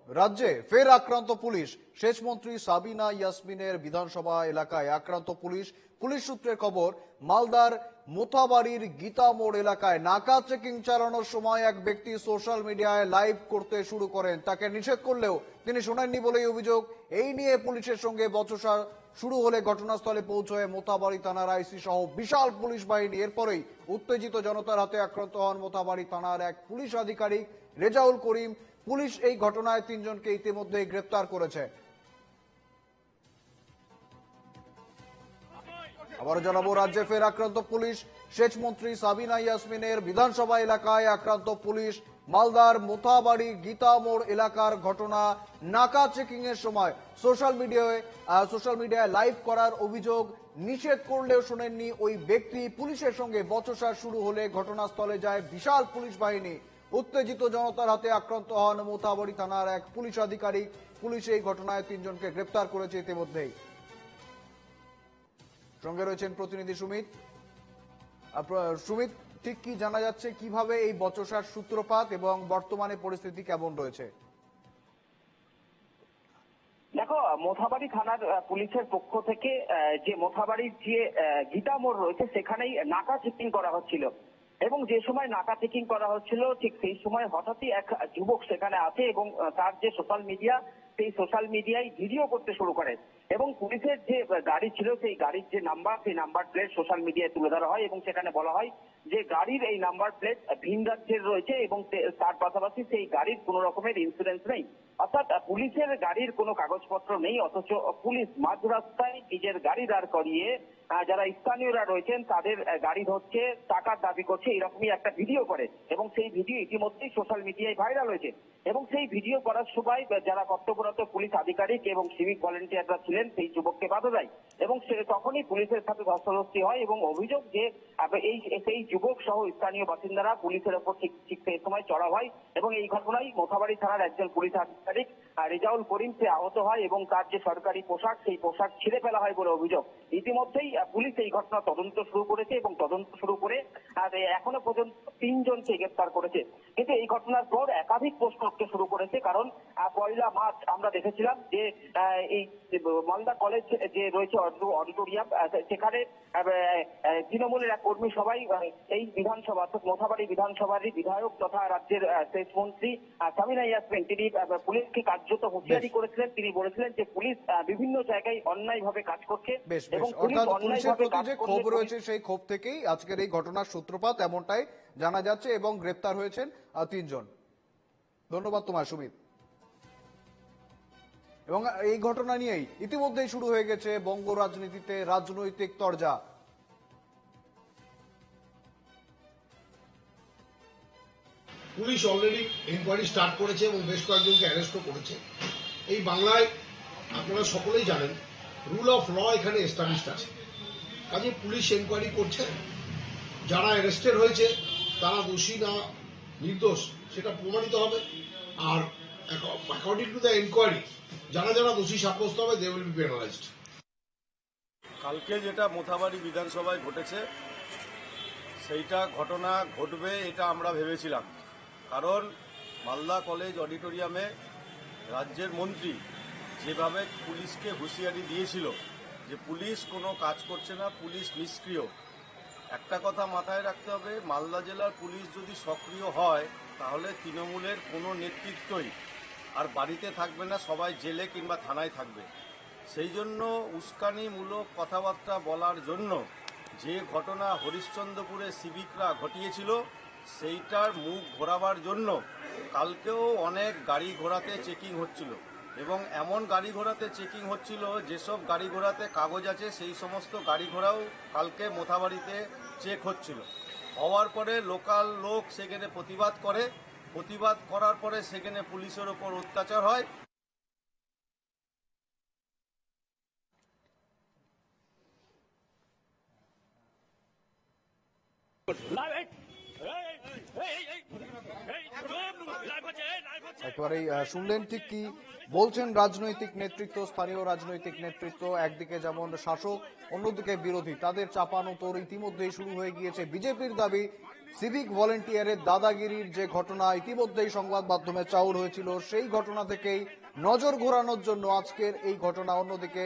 রাজ্যে ফের আক্রান্ত পুলিশ। সেচ মন্ত্রী সাবিনা ইয়াসমিনের বিধানসভা এলাকায় আক্রান্ত পুলিশ। পুলিশ সূত্রের খবর, মালদার মোথাবাড়ির গীতা মোড় এলাকায় নাকা চেকিং চালানোর সময় এক ব্যক্তি সোশ্যাল মিডিয়ায় লাইভ করতে শুরু করেন। তাকে নিষেধ করলেও তিনি শোনেননি বলেই অভিযোগ। এই নিয়ে পুলিশের সঙ্গে বচসা শুরু হলে ঘটনাস্থলে পৌঁছয় মোথাবাড়ি থানার আইসি সহ বিশাল পুলিশ বাহিনী। এরপরেই উত্তেজিত জনতার হাতে আক্রান্ত হন মোথাবাড়ি থানার এক পুলিশ আধিকারিক রেজাউল করিম। পুলিশ এই ঘটনায় 3 জনকে ইতিমধ্যেই গ্রেফতার করেছে। আবার জানাবো, রাজ্যে ফের আক্রান্ত পুলিশ। সেচ মন্ত্রী সাবিনা ইয়াসমিনের বিধানসভা এলাকায় আক্রান্ত পুলিশ। মালদার মোথাবাড়ি গীতা মোড় এলাকার ঘটনা। নাকা চেকিং এর সময় সোশ্যাল মিডিয়ায় লাইভ করার অভিযোগ। নিষেধ করলেও শোনেননি ওই ব্যক্তি। পুলিশের সঙ্গে বচসা শুরু হলে ঘটনাস্থলে যায় বিশাল পুলিশ বাহিনী। উত্তেজিত জনতার হাতে আক্রান্ত হন মোথাবাড়ি থানার এক পুলিশ আধিকারিক। পুলিশ এই ঘটনায় 3 জনকে গ্রেফতার করেছে ইতিমধ্যেই। সঙ্গে রয়েছেন প্রতিনিধি সুমিত। সুমিত, ঠিক কি জানা যাচ্ছে, কিভাবে এই বচসার সূত্রপাত এবং বর্তমানে পরিস্থিতি কেমন রয়েছে? দেখো, মোথাবাড়ি থানার পুলিশের পক্ষ থেকে যে মোথাবাড়ির যে গীতা মোড় রয়েছে সেখানেই নাকা চেকিং করা হচ্ছিল এবং যে সময় নাকা চেকিং করা হচ্ছিল ঠিক সেই সময় হঠাৎই এক যুবক সেখানে আসে এবং তার যে সোশ্যাল মিডিয়া সেই সোশ্যাল মিডিয়ায় ভিডিও করতে শুরু করে এবং পুলিশের যে গাড়ি ছিল সেই গাড়ির যে নাম্বার সেই নাম্বার প্লেট সোশ্যাল মিডিয়ায় তুলে ধরা হয় এবং সেখানে বলা হয় যে গাড়ির এই নাম্বার প্লেট ভিন রাজ্যের রয়েছে এবং তার পাশাপাশি সেই গাড়ির কোনো রকমের ইন্স্যুরেন্স নেই, অর্থাৎ পুলিশের গাড়ির কোনো কাগজপত্র নেই। অথচ পুলিশ মাঝ রাস্তায় নিজের গাড়ি দাঁড় করিয়ে যারা স্থানীয়রা রয়েছেন তাদের গাড়ি ধরছে, টাকার দাবি করছে, এরকমই একটা ভিডিও করে এবং সেই ভিডিও ইতিমধ্যেই সোশ্যাল মিডিয়ায় ভাইরাল হয়েছে এবং সেই ভিডিও করার সময় যারা কর্তব্যরত পুলিশ আধিকারিক এবং সিভিক ভলেন্টিয়াররা ছিলেন সেই যুবককে বাধা দেয় এবং তখনই পুলিশের সাথে ধস্তাধস্তি হয় এবং অভিযোগ যে সেই যুবক সহ স্থানীয় বাসিন্দারা পুলিশের ওপর ঠিক সেই সময় চড়া হয় এবং এই ঘটনায় মোথাবাড়ি থানার একজন পুলিশ আধিকারিক রেজাউল করিম সে আহত হয় এবং তার যে সরকারি পোশাক সেই পোশাক ছিঁড়ে ফেলা হয় বলে অভিযোগ। ইতিমধ্যেই পুলিশ এই ঘটনা তদন্ত শুরু করেছে এবং তদন্ত শুরু করে এখনো পর্যন্ত 3 জনকে গ্রেফতার করেছে। কিন্তু এই ঘটনার পর একাধিক প্রশ্ন উঠতে শুরু করেছে, কারণ 1 মার্চ আমরা দেখেছিলাম যে এই মালদা কলেজ যে রয়েছে অডিটোরিয়াম সেখানে তৃণমূলের এক কর্মী সবাই এই বিধানসভা অর্থাৎ মোথাবাড়ি বিধানসভারই বিধায়ক তথা রাজ্যের সেচ মন্ত্রী সাবিনা ইয়াসমিন তিনি পুলিশকে কার্যত হুঁশিয়ারি করেছিলেন। তিনি বলেছিলেন যে পুলিশ বিভিন্ন জায়গায় অন্যায়ভাবে কাজ করছে এবং পুলিশের প্রতি যে ক্ষোভ রয়েছে সেই ক্ষোভ থেকেই আজকের এই ঘটনার সূত্রপাত এমনটাই জানা যাচ্ছে এবং গ্রেফতার হয়েছেন 3 জন। ধন্যবাদ তোমার সুমিত। এবং এই ঘটনা নিয়েই ইতিমধ্যেই শুরু হয়ে গেছে বঙ্গ রাজনীতিতে রাজনৈতিক তরজা। পুলিশ অলরেডি এনকোয়ারি স্টার্ট করেছে এবং বেশ কয়েকজনকে অ্যারেস্টও করেছে। এই বাংলায় আপনারা সকলেই জানেন রুল অফ ল এখানে এস্টাবলিশড আছে, কাজে পুলিশ এনকোয়ারি করছে। যারা অ্যারেস্টেড হয়েছে তারা দোষী না নির্দোষ সেটা প্রমাণিত হবে, আর অ্যাকর্ডিং টু দ্য এনকোয়ারি যারা যারা দোষী সাব্যস্ত হবে দে উইল বি পেনালাইজড। কালকে যেটা মোথাবাড়ি বিধানসভায় ঘটেছে সেইটা ঘটনা ঘটবে এটা আমরা ভেবেছিলাম, কারণ মালদা কলেজ অডিটোরিয়ামে রাজ্যের মন্ত্রী যেভাবে পুলিশকে হুঁশিয়ারি দিয়েছিল যে পুলিশ কোনো কাজ করছে না, পুলিশ নিষ্ক্রিয়। একটা কথা মাথায় রাখতে হবে, মালদা জেলার পুলিশ যদি সক্রিয় হয় তাহলে তৃণমূলের কোনো নেতৃত্বই আর বাড়িতে থাকবে না, সবাই জেলে কিংবা থানায় থাকবে। সেই জন্য উস্কানিমূলক কথাবার্তা বলার জন্য যে ঘটনা হরিশ্চন্দ্রপুরে সিভিকরা ঘটিয়েছিল সেইটার মুখ ঘোরাবার জন্য কালকেও অনেক গাড়ি ঘোড়াতে চেকিং হচ্ছিল এবং এমন গাড়ি ঘোড়াতে চেকিং হচ্ছিল যেসব গাড়ি ঘোড়াতে কাগজ আছে সেই সমস্ত গাড়ি ঘোড়াও কালকে মোথাবাড়িতে চেক হচ্ছিল। হওয়ার পরে লোকাল লোক সেখানে প্রতিবাদ করার পরে সেখানে পুলিশের ওপর অত্যাচার হয়। লাইভ একেবারেই শুনলেন ঠিক কি বলছেন রাজনৈতিক নেতৃত্ব, স্থানীয় রাজনৈতিক নেতৃত্ব। একদিকে যেমন শাসক, অন্যদিকে বিরোধী, তাদের চাপানো তোর ইতিমধ্যেই শুরু হয়ে গিয়েছে। বিজেপির দাবি সিভিক ভলেন্টিয়ারের দাদাগিরির যে ঘটনা ইতিমধ্যেই সংবাদ মাধ্যমে চাউর হয়েছিল, সেই ঘটনা থেকেই নজর ঘোরানোর জন্য আজকের এই ঘটনা। অন্যদিকে